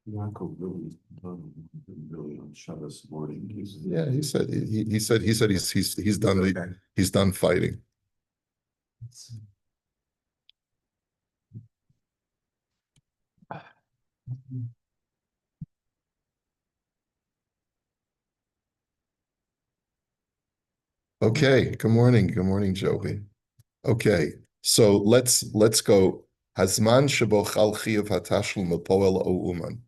Yaakov really on Shabbos morning. Yeah, he said he's done he's done fighting. Okay, good morning. Good morning, Joby. Okay, so let's go. Hazman shebo chal chiyuv hatashlum lepoel o uman.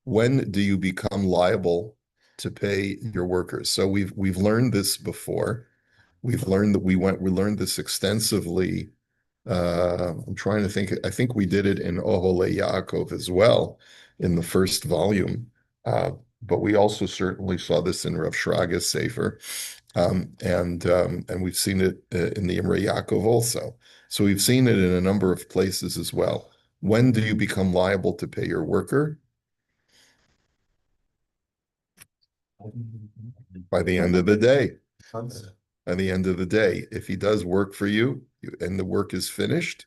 When do you become liable to pay your workers? So we've learned this before. We've learned that we learned this extensively. I'm trying to think. I think we did it in Ohole Yaakov as well in the first volume. Uh, but we also certainly saw this in Rav Shraga's Sefer. And we've seen it in the Imre Yaakov also. So we've seen it in a number of places as well. When do you become liable to pay your worker? By the end of the day. By the end of the day. If he does work for you and the work is finished,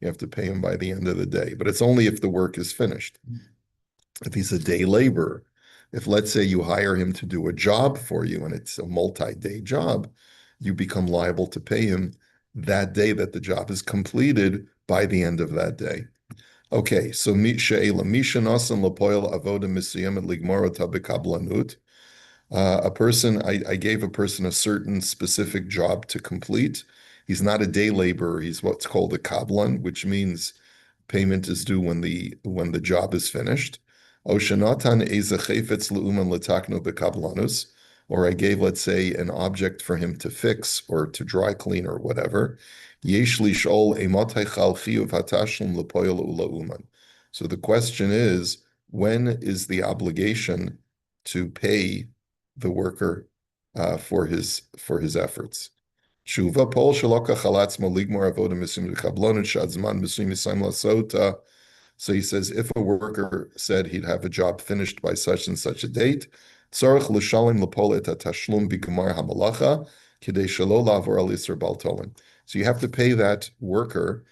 you have to pay him by the end of the day. But it's only if the work is finished. If he's a day laborer, if let's say you hire him to do a job for you and it's a multi-day job, you become liable to pay him that day that the job is completed by the end of that day. Okay, so a person, I gave a person a certain specific job to complete. He's not a day laborer. He's what's called a kablan, which means payment is due when the job is finished. Or I gave, let's say, an object for him to fix or to dry clean or whatever. So the question is, when is the obligation to pay the worker for his efforts? Tshuva pol shaloka chalatzmo ligmor avoda misim chablonet shadzman misim misayim lasota. So he says, if a worker said he'd have a job finished by such and such a date, tzarich l'shalim l'pol et tashlum b'gemar hamalacha kidei shelo lavor al yisr baltolim. So you have to pay that worker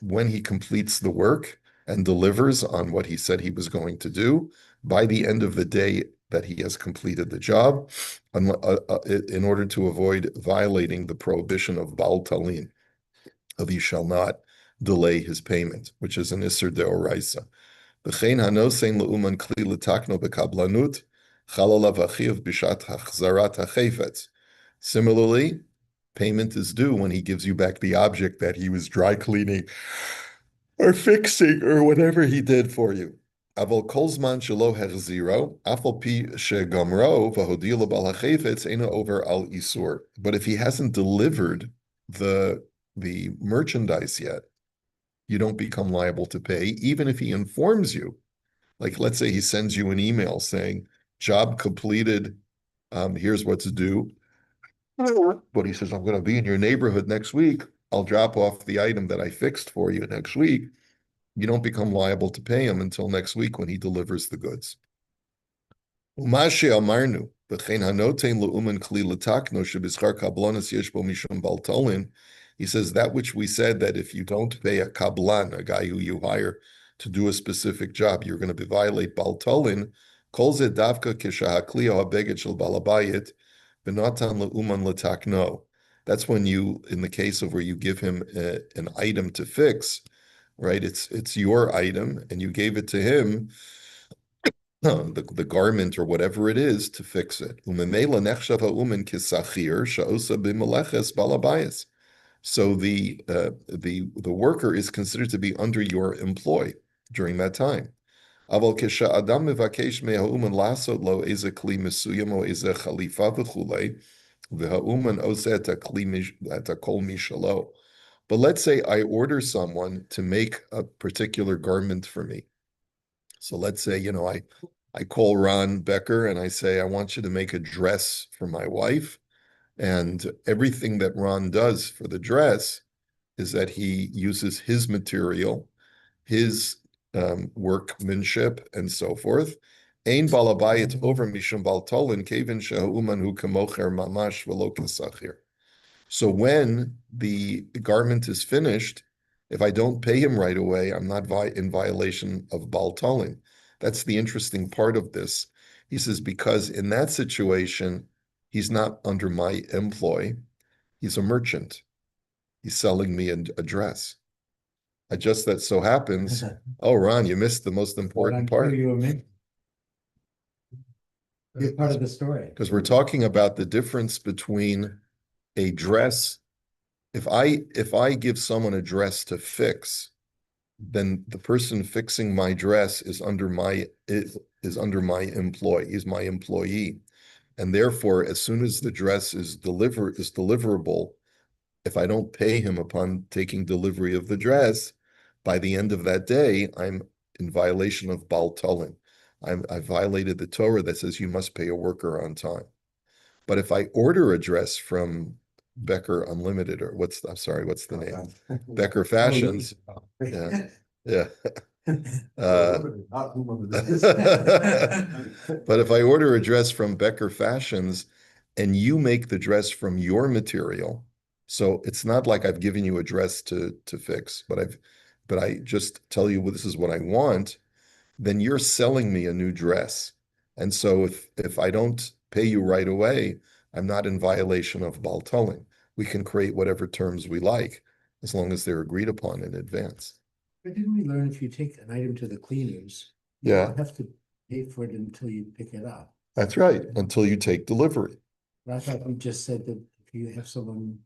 when he completes the work and delivers on what he said he was going to do by the end of the day that he has completed the job, in order to avoid violating the prohibition of Baal Talin, of he shall not delay his payment, which is an Isser Deoraisa. V'chein hanosein le'uman kli l'takno bekablanut, chalalav achiv bishat hachzarat hachefetz. Similarly, payment is due when he gives you back the object that he was dry cleaning or fixing or whatever he did for you. Aval kol zman shelo hechziro, afal pi shegamro v'hodia lebal hachefetz eina over al isur. But if he hasn't delivered the merchandise yet, you don't become liable to pay, even if he informs you. Like, let's say he sends you an email saying, job completed, here's what to do. But he says, I'm going to be in your neighborhood next week. I'll drop off the item that I fixed for you next week. You don't become liable to pay him until next week when he delivers the goods. Umashe amarnu, v'chein hanotein le'uman kli l'takno shebischar kablonis yesh bo mishum baltolin. He says that which we said, that if you don't pay a kablan, a guy who you hire to do a specific job, you're going to violate baltolin. Kol ze davka keshahakli ha'beged shel balabayit v'natan le'uman l'takno. That's when you, in the case of where you give him an item to fix, right? It's your item, and you gave it to him, the garment or whatever it is, to fix it. So the worker is considered to be under your employ during that time. אבל כשאדם מבקש מהאומן לעשות לו איזה כלי מסוים או איזה חליפה וכולי, והאומן עושה את הכל משלו. But let's say I order someone to make a particular garment for me. So let's say, I call Ron Becker and I say, I want you to make a dress for my wife. And everything that Ron does for the dress is that he uses his material, his workmanship, and so forth. Ein balabayit over mishum baltolin kevin shehauman hu kamocher mamash v'lo kasachir. So when the garment is finished, If I don't pay him right away, I'm not in violation of Baal Tolin. That's the interesting part of this. He says, because in that situation, he's not under my employ. He's a merchant. He's selling me a dress. I just that so happens. Oh, Ron, you missed the most important part. You and me. It's part of the story. Because we're talking about the difference between a dress. If I give someone a dress to fix, then the person fixing my dress is under my employ. He's my employee. And therefore, as soon as the dress is deliverable, if I don't pay him upon taking delivery of the dress, by the end of that day, I'm in violation of Baal Tolin. I violated the Torah that says you must pay a worker on time. But if I order a dress from Becker Unlimited, or what's the name? Becker Fashions. Yeah. Yeah. But if I order a dress from Becker Fashions and you make the dress from your material, so it's not like I've given you a dress to fix, but I just tell you, well, this is what I want, then you're selling me a new dress. And so if I don't pay you right away, I'm not in violation of Baal Tolin. We can create whatever terms we like as long as they're agreed upon in advance. But didn't we learn if you take an item to the cleaners, you Yeah. don't have to pay for it until you pick it up? That's right, until you take delivery. But I thought you just said that if you have someone,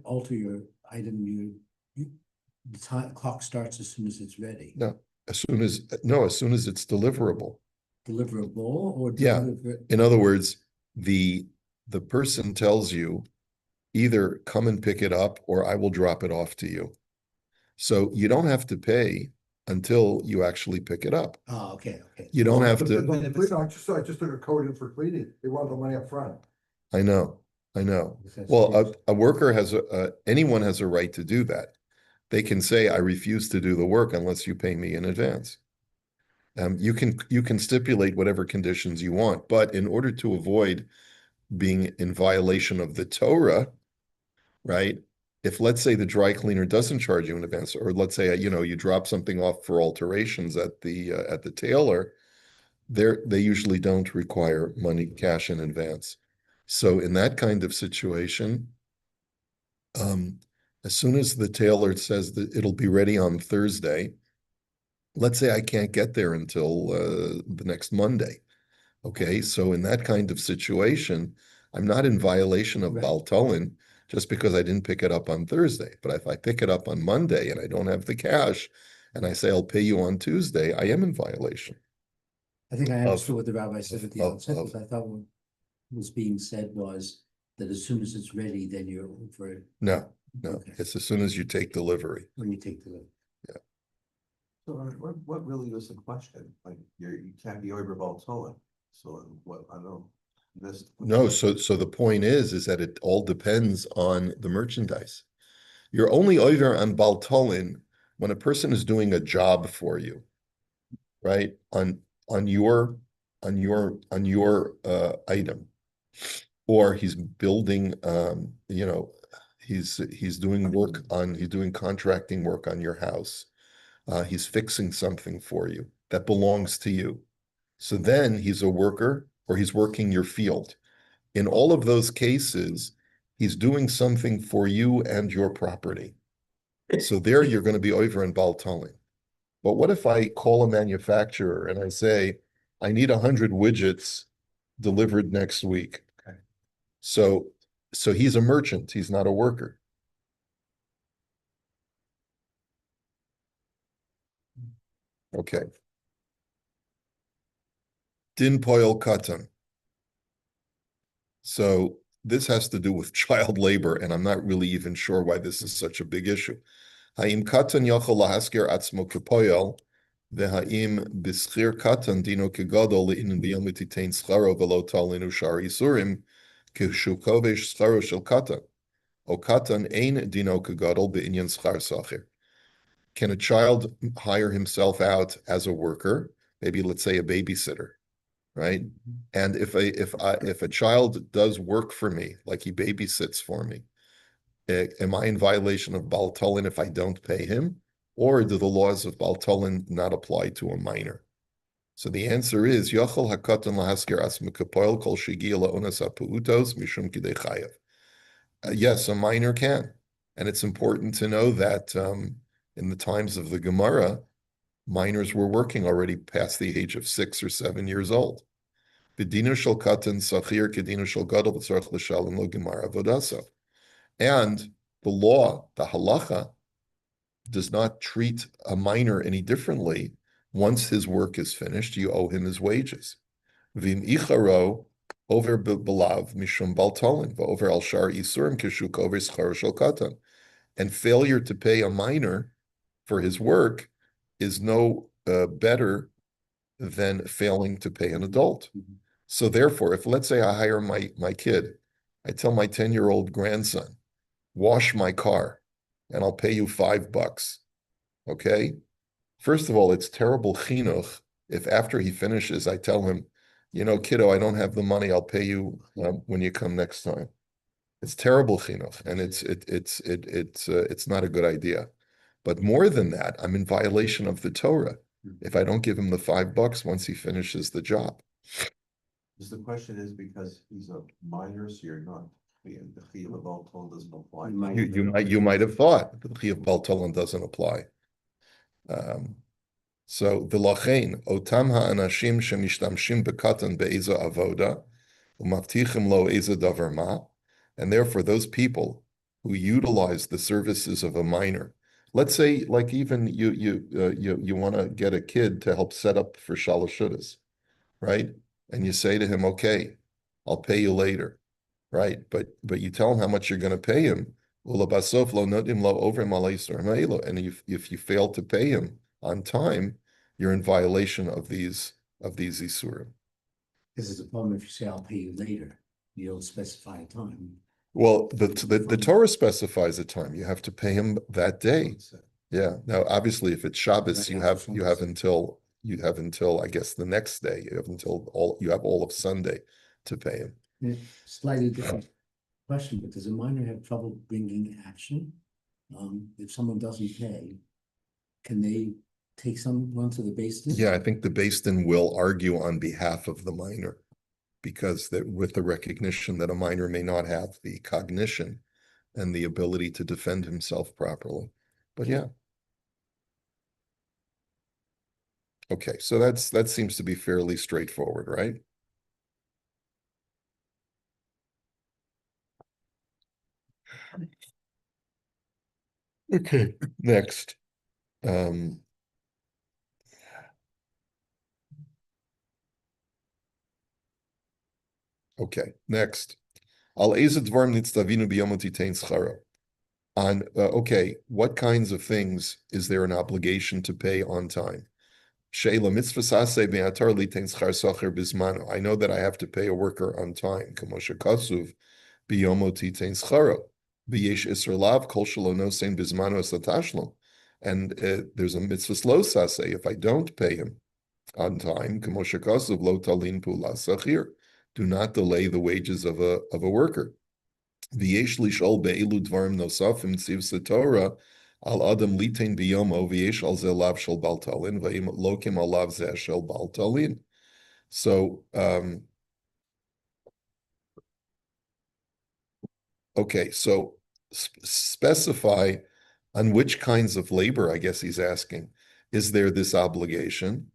alter your item, the clock starts as soon as it's ready. No, as soon as it's deliverable. Deliverable or Yeah. deliver. In other words, the person tells you either come and pick it up or I will drop it off to you. So you don't have to pay until you actually pick it up. Oh, okay. You don't have to. I just took a code in for cleaning. They want the money up front. I know. That's Well, huge. a worker anyone has a right to do that. They can say, I refuse to do the work unless you pay me in advance. You can stipulate whatever conditions you want, but in order to avoid being in violation of the Torah, right? If let's say the dry cleaner doesn't charge you in advance, or let's say you drop something off for alterations at the tailor, they usually don't require money cash in advance. So in that kind of situation, as soon as the tailor says that it'll be ready on Thursday, let's say I can't get there until the next Monday. Okay, so in that kind of situation, I'm not in violation of Right. Baal Tolin just because I didn't pick it up on Thursday. But if I pick it up on Monday and I don't have the cash and I say I'll pay you on Tuesday, I am in violation. I think I understood what the rabbi said at the of- outset, because I thought what was being said was that as soon as it's ready, then you're over it No, Okay. it's as soon as you take delivery. when you take the. So what really was the question? Like, you can't be over Baal Tolin. So what, I don't know. No, so the point is that it all depends on the merchandise. You're only over on Baal Tolin when a person is doing a job for you, right? On your item, or he's building, he's doing contracting work on your house. He's fixing something for you that belongs to you. So then he's a worker or he's working your field. In all of those cases, he's doing something for you and your property. So there you're going to be over in Baal Tolin. But what if I call a manufacturer and I say, I need 100 widgets delivered next week? Okay. So he's a merchant, he's not a worker. Okay. Din poil katan. So this has to do with child labor, and I'm not really even sure why this is such a big issue. Ha'im katan yachol lahaskir atzmo kepoyel, v'ha'im b'schir katan dino kegadol le'inin b'yom etitain scharo v'lo talinu shar isurim keshu kovesh scharo shel katan. O katan ein dino kegadol be'inyan schar sachir. Can a child hire himself out as a worker? Maybe let's say a babysitter, right? And if a child does work for me, like he babysits for me, am I in violation of Baal Tolin if I don't pay him? Or do the laws of Baal Tolin not apply to a minor? So the answer is Yochel Hakatan Lahaskir Asmikapoil Kol Shigia Laonas Apuutos Mishum Kidei Chayev. Yes, a minor can. And it's important to know that in the times of the Gemara, minors were working already past the age of 6 or 7 years old. B'dinu shel katan sachir kedinu shel gadol b'tzarech l'shalom lo gemara avodaso. And the law, the halacha, does not treat a minor any differently. Once his work is finished, you owe him his wages. V'im icharo over belav mishum baltolin over al shar isurim kishuk over schar shel katan. And failure to pay a minor for his work is no better than failing to pay an adult. Mhm. So therefore, if let's say I hire my kid, I tell my 10-year-old grandson, wash my car, and I'll pay you $5. Okay? First of all, it's terrible chinuch if after he finishes, I tell him, kiddo, I don't have the money. I'll pay you when you come next time. It's terrible chinuch, and it's not a good idea. But more than that, I'm in violation of the Torah if I don't give him the $5 once he finishes the job. The question is because he's a minor, so you're not, the Chiyuv of Baal Tolin doesn't apply. You might have thought that the Chiyuv of Baal Tolin doesn't apply. So the lachein otam ha'anashim shemishtamshim bekatan be'eza avoda umavtichim lo eza davar ma, and therefore those people who utilize the services of a minor. Let's say, like even you want to get a kid to help set up for shalashudas, right? And you say to him, "Okay, I'll pay you later," right? But you tell him how much you're going to pay him. And if you fail to pay him on time, you're in violation of these isurim. This is a problem if you say, I'll pay you later, you don't specify a time. Well, the Torah specifies a time. You have to pay him that day. Yeah. Now, obviously, if it's Shabbos, you have until I guess the next day. You have all of Sunday to pay him. Yeah, slightly different question, but does a minor have trouble bringing action? If someone doesn't pay, can they take someone to the Beis Din? Yeah, I think the Beis Din will argue on behalf of the minor, because with the recognition that a minor may not have the cognition and the ability to defend himself properly. But yeah. Okay, so that seems to be fairly straightforward, right? Okay, next. Okay, next. Al eza dvarim nitztavinu b'yom titein scharo. On okay, what kinds of things is there an obligation to pay on time? Sheila mitzvah saseh be'atar litein schar sacher bizmano. I know that I have to pay a worker on time. Kamosha kasuv b'yom titein scharo. B'yesh isra lav kol shelo nosein bizmano esatashlo. And there's a mitzvah lo saseh if I don't pay him on time. Kamosha kasuv lo talin pula sachir. Do not delay the wages of a worker. V'yesh lishol be'elu dvarim nosafim tzivs Torah al adam litain biyomo v'yesh al zeh lav shel bal talin v'im lokim al lav zeh shel bal talin. So, okay, so specify on which kinds of labor, I guess he's asking, is there this obligation,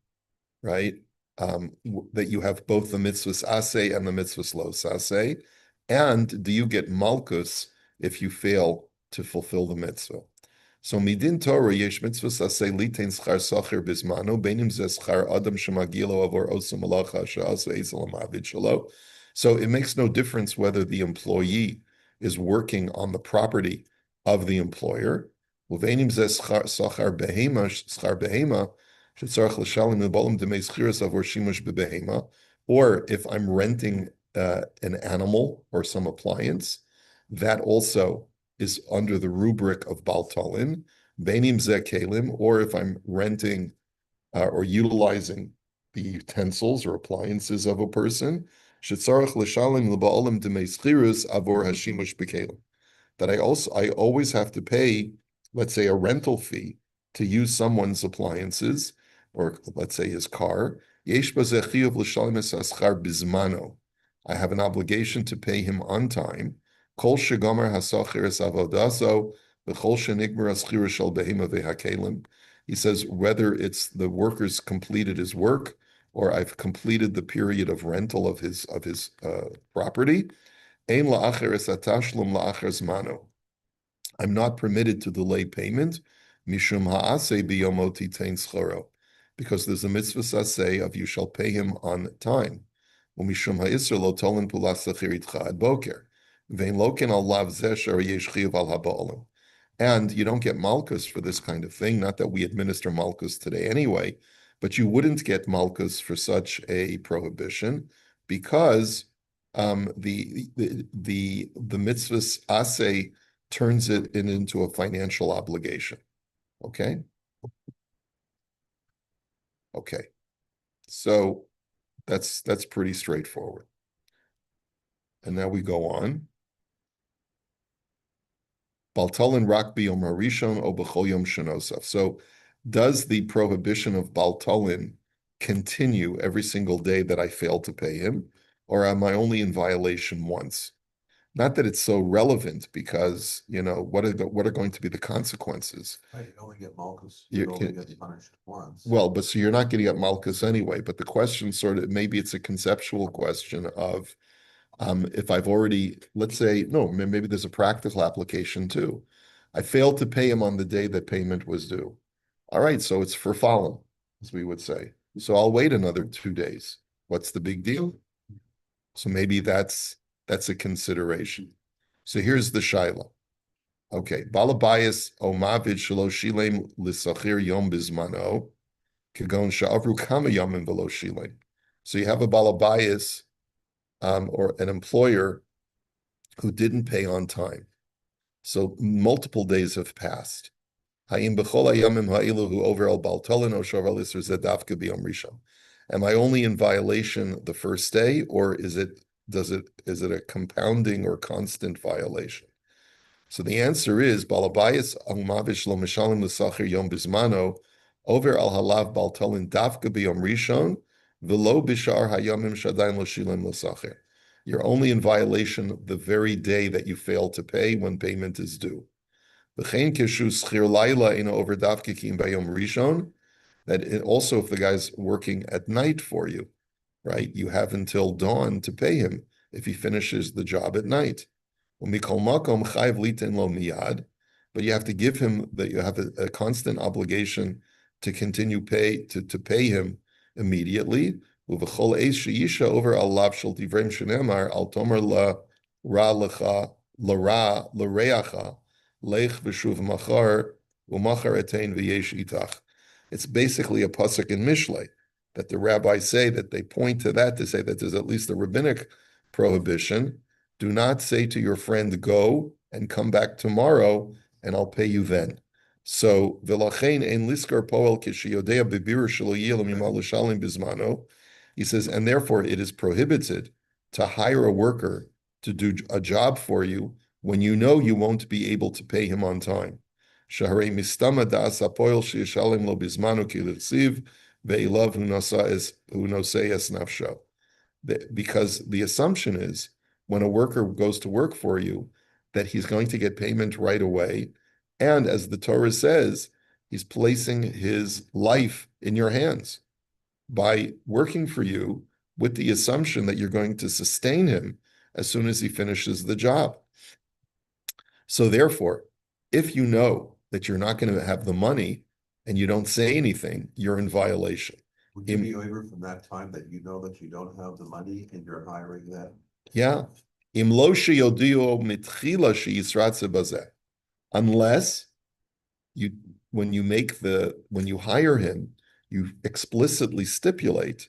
right? That you have both the mitzvahs aseh and the mitzvahs lo saseh, and do you get malchus if you fail to fulfill the mitzvah? So midin Torah yesh mitzvahs aseh litein schar sacher bismano beinim zeh schar adam shemagilo avor osu malacha she'asa ezel ha'mavid shelo. So it makes no difference whether the employee is working on the property of the employer. Uveinim zeh schar behema schar behema. Or if I'm renting an animal or some appliance, that also is under the rubric of Baal Talin, Beinim Zeh Kelim, or if I'm renting or utilizing the utensils or appliances of a person, that I always have to pay, let's say, a rental fee to use someone's appliances, or let's say his car. Yesh bazeh chiyuv l'shalem es haschar bizmano. I have an obligation to pay him on time. Kol shegomer hasocher es avodaso, v'chol shenigmer haschira shel behema vehakelim. He says whether it's the worker's completed his work or I've completed the period of rental of his property. Ein la'acher es hatashlum la'acher zmano. I'm not permitted to delay payment, mishum ha'aseh biyomo titein schoro, because there's a mitzvah saseh of you shall pay him on time. Umishum ha'isr lo tolen pulas sachiritcha ad boker, vein loken al lav zeh shar yesh chiyuv al haba'olim. And you don't get malchus for this kind of thing. Not that we administer malchus today anyway, but you wouldn't get malchus for such a prohibition because the mitzvahs aseh turns it into a financial obligation. Okay? Okay. So that's pretty straightforward. And now we go on. Baltalin rak biyom harishon o b'chol yom shenosav. So does the prohibition of baltalin continue every single day that I fail to pay him? Or am I only in violation once? Not that it's so relevant because, what are going to be the consequences? Right, you only get malchus, you only get punished once. Well, but so you're not getting at malchus anyway, but the question maybe it's a conceptual question of, if I've already, let's say, no, maybe there's a practical application too. I failed to pay him on the day that payment was due. All right, so it's for fallen, as we would say. So I'll wait another 2 days. What's the big deal? So maybe that's a consideration. So here's the shaila. Okay, balabayas omavid shelo shilem lisachir yom bizmano kagon sha'avru kama yomim velo shilem. So you have a balabayas, or an employer who didn't pay on time. So multiple days have passed. Am I only in violation the first day, or is it a compounding or constant violation? So the answer is balabayas mavish lo mishalim l'sachir yom bizmano over al halav baltalin dafka biyom rishon v'lo bishar hayamim shadayin lo shilim l'sachir. You're only in violation the very day that you fail to pay when payment is due. V'chein keshu schir laila ina over dafka kim bayom rishon. That it also, if the guy's working at night for you, right, you have until dawn to pay him if he finishes the job at night. But you have to give him that you have a constant obligation to continue to pay him immediately. Over Allah shel divrei shenemar al tomer la ra lecha la ra l'reacha lech v'shuv machar u'machar etein v'yesh itach. It's basically a pasuk in Mishlei that the rabbis say that they point to that to say that there's at least a rabbinic prohibition. Do not say to your friend, go and come back tomorrow and I'll pay you then. So, he says, and therefore it is prohibited to hire a worker to do a job for you when you know you won't be able to pay him on time. Because the assumption is when a worker goes to work for you that he's going to get payment right away. And as the Torah says, he's placing his life in your hands by working for you with the assumption that you're going to sustain him as soon as he finishes the job. So therefore, if you know that you're not going to have the money and you don't say anything, you're in violation. Would you be over from that time that you know that you don't have the money and you're hiring them? Yeah. Unless when you hire him, you explicitly stipulate,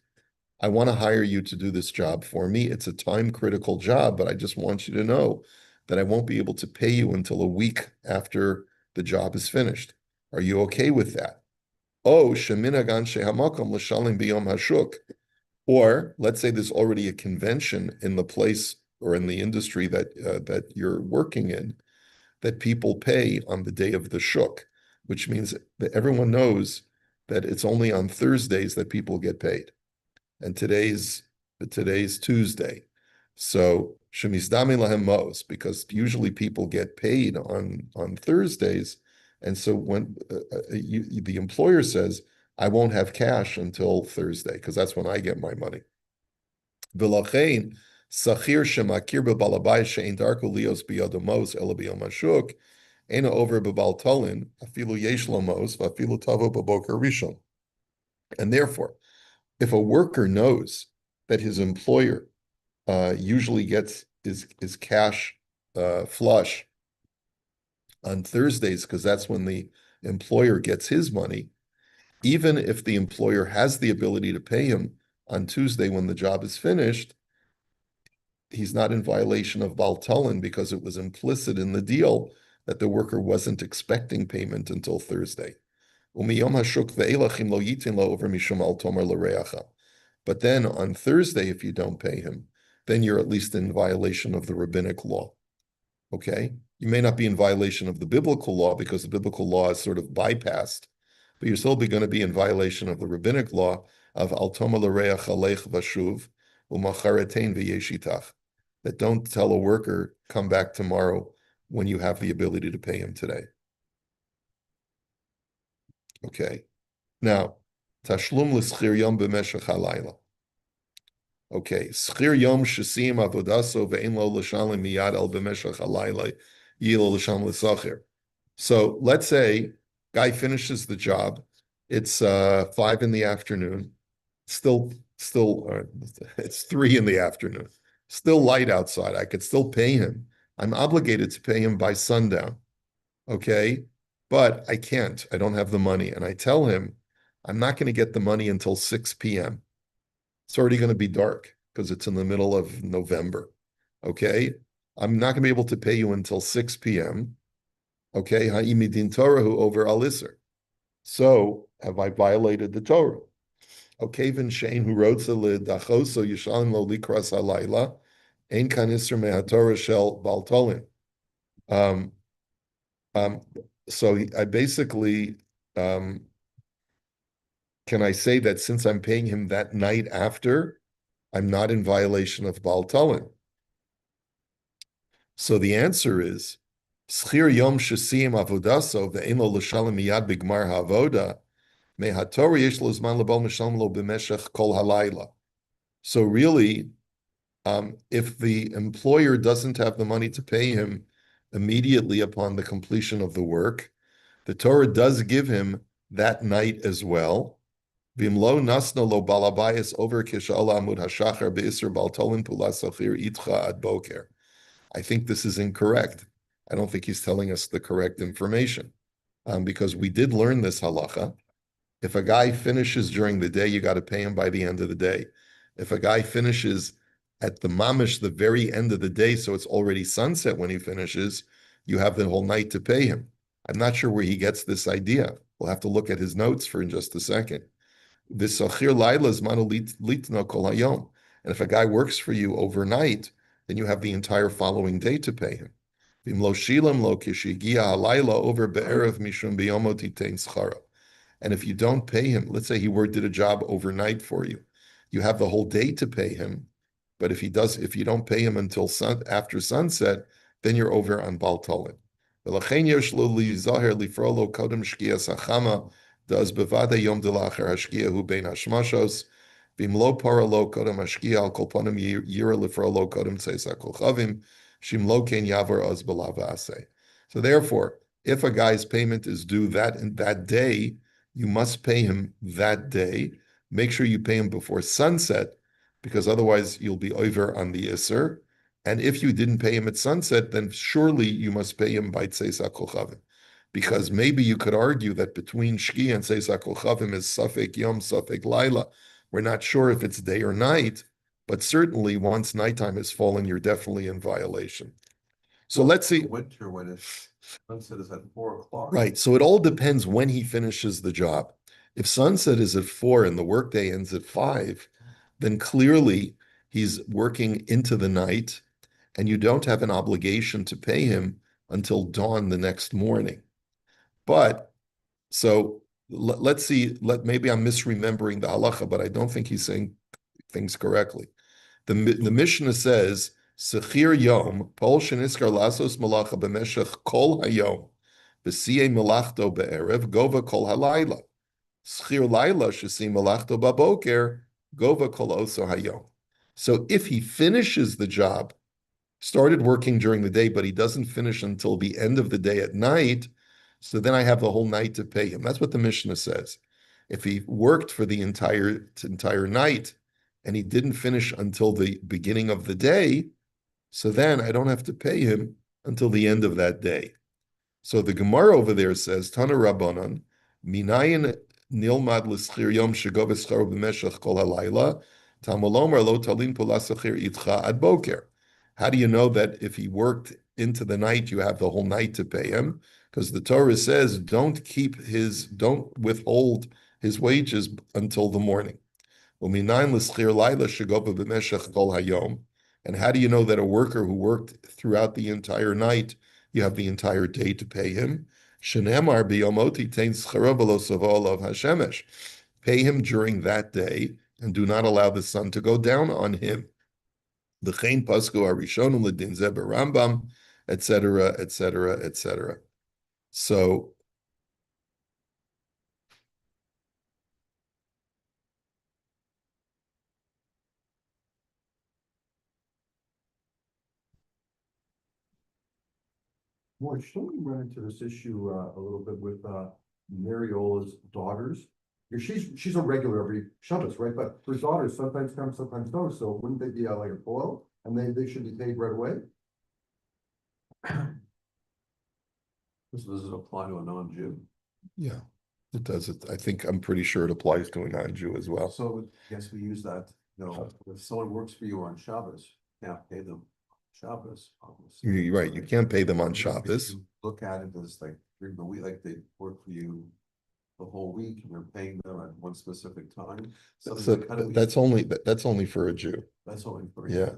I want to hire you to do this job for me. It's a time critical job, but I just want you to know that I won't be able to pay you until a week after the job is finished. Are you okay with that? Oh, or let's say there's already a convention in the place or in the industry that you're working in, that people pay on the day of the shuk, which means that everyone knows that it's only on Thursdays that people get paid. And today's Tuesday. So Shemizdami lahem mos, because usually people get paid on Thursdays. And so when the employer says, I won't have cash until Thursday, because that's when I get my money. V'lachein, sachir shemakir b'balabay she'en darko lios biyado mos ela biyom hashuk, ena over b'bal tolin, afilu yesh lo mos, v'afilu tavo b'boker rishon. And therefore, if a worker knows that his employer usually gets his cash flush on Thursdays, because that's when the employer gets his money, even if the employer has the ability to pay him on Tuesday when the job is finished, he's not in violation of Bal Tulin because it was implicit in the deal that the worker wasn't expecting payment until Thursday. But then on Thursday, if you don't pay him, then you're at least in violation of the rabbinic law. Okay? You may not be in violation of the biblical law because the biblical law is sort of bypassed, but you're still going to be in violation of the rabbinic law of al toma l'reach alech vashuv u'macharetein v'yeshitach, that don't tell a worker, come back tomorrow when you have the ability to pay him today. Okay. Now, tashlum l'schir yom b'meshach halayla. Okay, schir yom shesim avodaso ve'en lo l'shalim miyad al b'meshach halayla yilo l'sham l'sachir. So let's say guy finishes the job. It's 5 in the afternoon. Still, it's 3 in the afternoon. Still light outside. I could still pay him. I'm obligated to pay him by sundown. Okay, but I can't. I don't have the money. And I tell him, I'm not going to get the money until 6 p.m. It's already going to be dark because it's in the middle of November. Okay, I'm not going to be able to pay you until 6 p.m. Okay, ha'imidin Torahu over alisser. So have I violated the Torah? Okay, Vin Shane, who wrote the dachoso yishalim lo likras halayla, ein kan isser mehatorah shel baltolin. So I basically, can I say that since I'm paying him that night after, I'm not in violation of Baal Tulin? So the answer is, Schir yom shesiyim avodaso ve'en lo l'shalem miyad b'gmar ha'avoda mehatorah yesh lo zman lebal mishalem lo b'meshech kol halayla. So really, if the employer doesn't have the money to pay him immediately upon the completion of the work, the Torah does give him that night as well. Vimlo nasno lo balabayas over kishala amud hashachar beiser baltolin pulasachir itcha ad boker. I think this is incorrect. I don't think he's telling us the correct information, because we did learn this halacha. If a guy finishes during the day, you got to pay him by the end of the day. If a guy finishes at the mamish, the very end of the day, so it's already sunset when he finishes, you have the whole night to pay him. I'm not sure where he gets this idea. We'll have to look at his notes for in just a second. V'sachir laila zmanu litno kol hayom. And if a guy works for you overnight, then you have the entire following day to pay him. V'im lo shilam lo kishigia halayla over be'erev mishum biyomo titein schara. And if you don't pay him, let's say he did a job overnight for you, you have the whole day to pay him. But if you don't pay him until after sunset, then you're over on Baal Tulin. Does bevada yom delacher hashkia hu bein hashmashos v'imlo paralo kodem hashkia al kol panim yira lifrolo kodem tzeisa kol chavim shimlo ken yavor az belava aseh. So therefore, if a guy's payment is due that day, you must pay him that day. Make sure you pay him before sunset, because otherwise you'll be over on the Isser. And if you didn't pay him at sunset, then surely you must pay him by Tzeisa Kol Chavim. Because maybe you could argue that between Shki and Tzeisa Kol Chavim is Safek Yom, Safek Laila. We're not sure if it's day or night, but certainly once nighttime has fallen, you're definitely in violation. So let's see. Winter when it's sunset is at 4 o'clock. Right. So it all depends when he finishes the job. If sunset is at 4 and the workday ends at 5, then clearly he's working into the night, and you don't have an obligation to pay him until dawn the next morning. But so let's see. Maybe I'm misremembering the halacha, but I don't think he's saying things correctly. The Mishnah says, "Sechir yom pol sheniskar lasos malacha b'meshech kol hayom b'siyei melachto be'erev gova kol halayla schir laila shesi melachto baboker gova kol oso hayom." So if he finishes the job, started working during the day, but he doesn't finish until the end of the day at night, so then I have the whole night to pay him. That's what the Mishnah says. If he worked for the entire night and he didn't finish until the beginning of the day, so then I don't have to pay him until the end of that day. So the Gemara over there says, Tana Rabbanan, Minayin nilmad l'schir yom shego v'scharo b'meshach kol halayla, Tamalomar lo talin pulasachir itcha ad boker. How do you know that if he worked into the night, you have the whole night to pay him? Because the Torah says, don't withhold his wages until the morning. And how do you know that a worker who worked throughout the entire night, you have the entire day to pay him? Pay him during that day and do not allow the sun to go down on him. L'chein pasku harishonim l'din zeh b'Rambam, etc., etc., etc. So George, don't we run into this issue a little bit with Mariola's daughters? Yeah, she's a regular every Shabbos, right? But her daughters sometimes come, sometimes don't. So wouldn't they be like a boil, and they should be paid right away? Does it apply to a non-Jew? yeah, it does. I'm pretty sure it applies to a non-Jew as well. So I guess we use that, if someone works for you on Shabbos, you can't pay them Shabbos, obviously. You're right. You can't pay them on Shabbos. You look at it as like during the week, like they work for you the whole week, and you're paying them at one specific time. So Something that's only for a Jew. That's only for Yeah.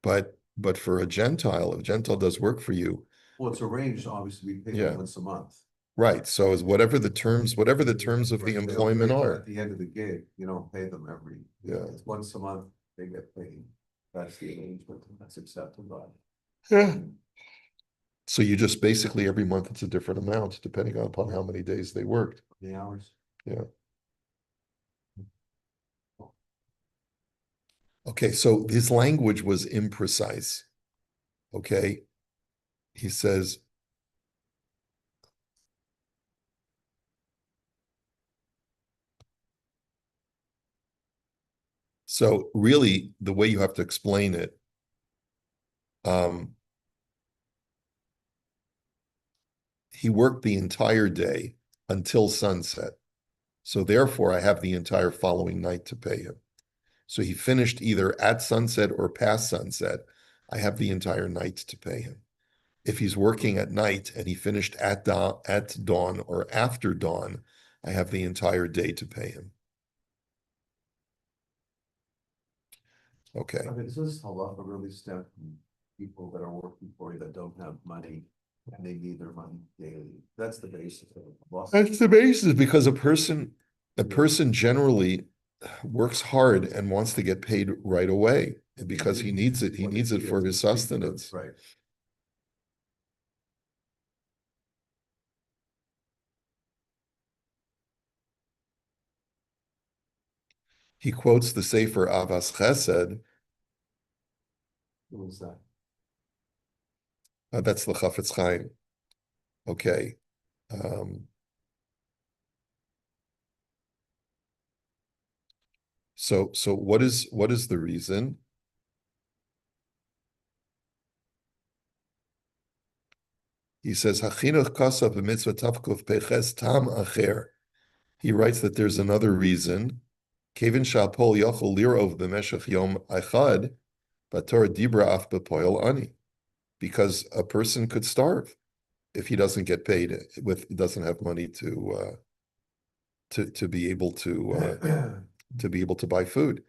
But for a Gentile, if a Gentile does work for you, Well, it's arranged, obviously, we pay Yeah. them once a month. right? So is whatever the terms of the Right, employment they'll pay are. At the end of the gig, you don't pay them Yeah. it's once a month, they get paid. That's the arrangement, and that's accepted by. Yeah. So you just basically every month it's a different amount depending upon how many days they worked. The hours. Yeah. Okay, so his language was imprecise. Okay. He says, so really the way you have to explain it, he worked the entire day until sunset. So therefore I have the entire following night to pay him. So he finished either at sunset or past sunset. I have the entire night to pay him. If he's working at night and he finished at dawn or after dawn, I have the entire day to pay him. Okay. I mean, does this halacha really stem from people that are working for you that don't have money and they need their money daily? That's the basis of it. That's the basis, because a person generally works hard and wants to get paid right away because he needs it. He needs it for his sustenance. Right. He quotes the Sefer Avas Chesed. What was that? That's the Chafetz Chaim. Okay. So what is the reason? He says, Hachinuch kasav b'mitzvah tavkuf peches tam acher. He writes that there's another reason. Kevin shapol yochol lirov b'meshach yom echad, bator dibra af b'poil ani. Because a person could starve if he doesn't get paid, doesn't have money to be able to buy food.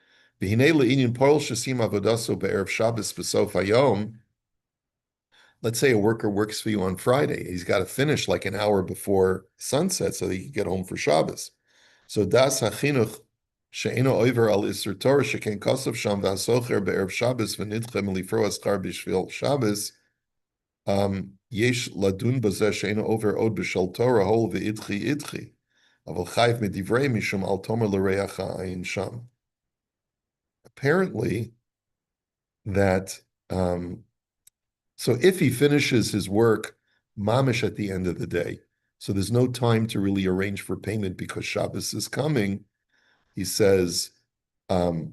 let's say a worker works for you on Friday. He's got to finish like an hour before sunset so that he can get home for Shabbos. So das hachinuch she'eno over al isur Torah sheken kosav sham v'asocher be'erev Shabbos v'nidche melifro aschar b'shvil Shabbos yesh ladun bazeh she'eno over od b'shal Torah hol v'idchi aval chayv medivrei mishum al tomer l'reach ha'ayin sham. Apparently, that so if he finishes his work mamish at the end of the day, so there's no time to really arrange for payment because Shabbos is coming, he says, the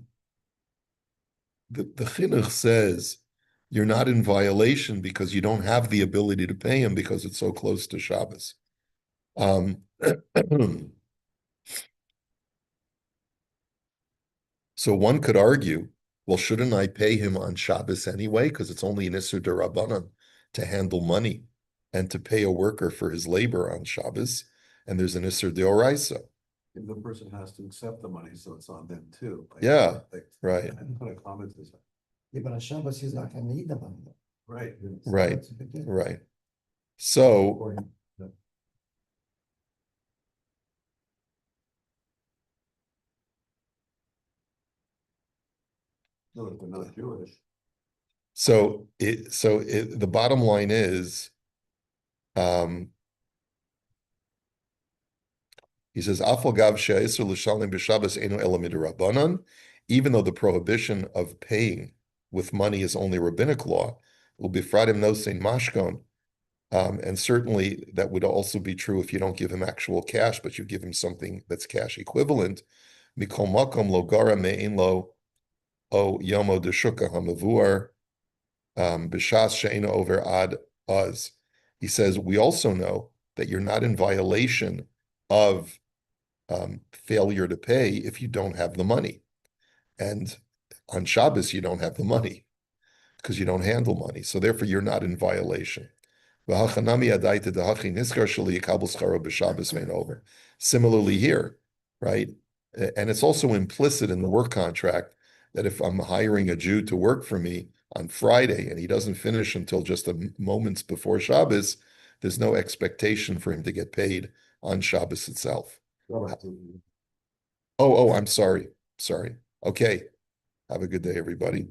chinuch says you're not in violation because you don't have the ability to pay him because it's so close to Shabbos. So one could argue, well, shouldn't I pay him on Shabbos anyway? Because it's only an Isser D'Rabbanan to handle money and to pay a worker for his labor on Shabbos, and there's an Isser D'Oraisa. And the person has to accept the money, so it's on them too. Yeah, right. I didn't put a comment to that. Yeah, but on Shabbos, he's not gonna need the money. Right. Right, That's a big deal. right. So, Or- No, if they're not Jewish. the bottom line is, he says, "Afal gav she'isur l'shalim b'Shabbos enu ela midrabanan," even though the prohibition of paying with money is only rabbinic law, ubifradim nosein mashkon, and certainly that would also be true if you don't give him actual cash, but you give him something that's cash equivalent. Mikol makom lo gara me'in lo o yomo deshuka hamavuar b'shas she'ena over ad uz. He says, we also know that you're not in violation of failure to pay if you don't have the money. And on Shabbos, you don't have the money because you don't handle money. So therefore, you're not in violation. Similarly here, right? And it's also implicit in the work contract that if I'm hiring a Jew to work for me on Friday and he doesn't finish until just moments before Shabbos, there's no expectation for him to get paid on Shabbos itself. Oh, I'm sorry. Okay. Have a good day, everybody.